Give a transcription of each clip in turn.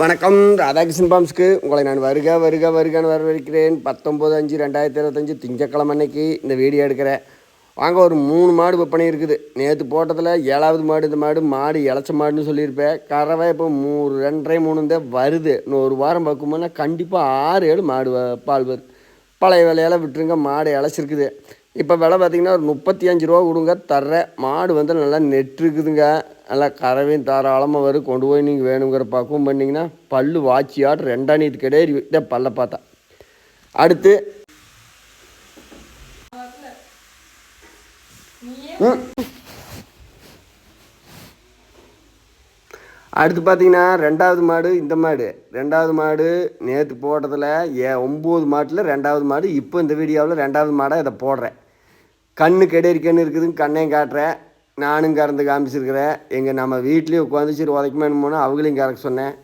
வணக்கம். ராதாகிருஷ்ணன் பாம்ஸ்க்கு உங்களை நான் வருகன்னு வரவேற்கிறேன். 19/5/2025 திங்கக்கிழமை அன்னைக்கு இந்த வீடியோ எடுக்கிறேன். வாங்க, ஒரு 3 மாடு விற்பனை இருக்குது. நேற்று போட்டதில் 7வது மாடு. இந்த மாடு இளைச்ச மாடுன்னு சொல்லியிருப்பேன். கறவை இப்போ 2.5 3 தான் வருது. இன்னும் ஒரு வாரம் பார்க்கும்போதுனா கண்டிப்பாக 6-7 மாடு பால் வருது. பழைய விலையெல்லாம் விட்டுருங்க, மாடு இளைச்சிருக்குது. இப்போ விலை பார்த்திங்கன்னா ஒரு 35 ரூபா கொடுங்க தர்றேன். மாடு நல்லா நெட்டுருக்குதுங்க. நல்லா கறவையும் தாராளமாக வரும். கொண்டு போய் நீங்கள் வேணுங்கிற பக்குவம் பண்ணிங்கன்னா பல்லு வாட்சியாட்டு 2 நீத்து கிடையாது இதான் பல்ல பார்த்தா. அடுத்து பார்த்தீங்கன்னா 2வது மாடு. இந்த ரெண்டாவது மாடு நேற்று போட்டதில் 9 மாட்டில் 2வது மாடு. இப்போ இந்த வீடியோவில் 2வது மாடை இதை போடுறேன். கண்ணு இருக்குதுன்னு கண்ணையும் காட்டுறேன். நானும் கறந்து காமிச்சிருக்கிறேன். எங்கள் நம்ம வீட்லேயே உட்காந்து சரி உதைக்குமேனு போனால் அவங்களையும் கறக்க சொன்னேன்.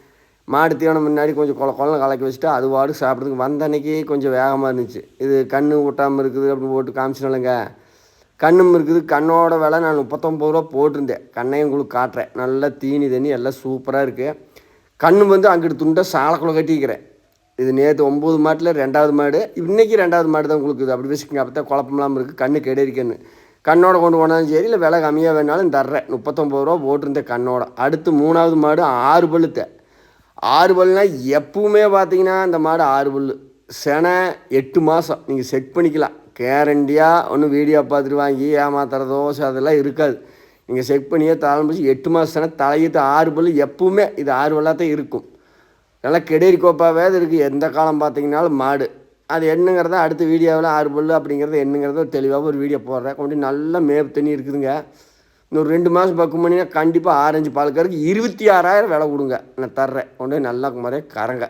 மாடு தீவனம் முன்னாடி கொஞ்சம் கொலை கலக்கி வச்சுட்டு அது வாடு சாப்பிட்றதுக்கு வந்த அன்னைக்கு கொஞ்சம் வேகமாக இருந்துச்சு. இது கண்ணு ஊட்டாமல் இருக்குது அப்படின்னு போட்டு காமிச்சினாலங்க. கண்ணும் இருக்குது. கண்ணோட விலை நான் 39 ரூபா போட்டிருந்தேன். கண்ணையும் உங்களுக்கு காட்டுறேன். நல்லா தீனி தண்ணி எல்லாம் சூப்பராக இருக்குது. கண்ணு அங்கிட்டு துண்டை சாலக்குள்ளே கட்டிக்கிறேன். இது நேற்று 9 மாட்டில் 2வது மாடு. இன்றைக்கி 2வது மாடு தான் உங்களுக்கு அப்படி வச்சுக்கோங்க. அப்போ தான் குழப்பமெல்லாம் இருக்குது. கண்ணு கெடரிக்கன்னு கண்ணோட கொண்டு போனாலும் சரி, இல்லை விலை கம்மியாக வேணாலும் தர்றேன். 39 ரூபா போட்டிருந்தேன் கண்ணோட. அடுத்து 3வது மாடு 6 பல்லுத்தை. 6 பல்லுனால் எப்பவுமே பார்த்தீங்கன்னா இந்த மாடு 6 பல்லு. செனை 8 மாதம் நீங்கள் செக் பண்ணிக்கலாம். கேரண்டியாக ஒன்றும் வீடியோ பார்த்துட்டு வாங்கி ஏமாத்துறதோ அதெல்லாம் இருக்காது. நீங்கள் செக் பண்ணியே தலைமைச்சு 8 மாதம் செனை தலையிட்டு 6 பல்லு எப்பவுமே இது 6 பல்லாத்தான் இருக்கும். நல்லா கெடேரி கோப்பாவே இருக்குது. எந்த காலம் பார்த்தீங்கன்னாலும் மாடு அது என்னங்கிறத அடுத்த வீடியோவில் 6 பல்லு அப்படிங்கிறது என்னங்கிறத தெளிவாக ஒரு வீடியோ போடுறேன். கொண்டு நல்ல மேப் தண்ணி இருக்குதுங்க. இன்னொரு 2 மாதம் பக்கம் பண்ணிங்கன்னா கண்டிப்பாக 6-5 பால் கறக்கு 26,000 விலை கொடுங்க. நான் தர்றேன். கொண்டு நல்லா முறையாக கறங்க.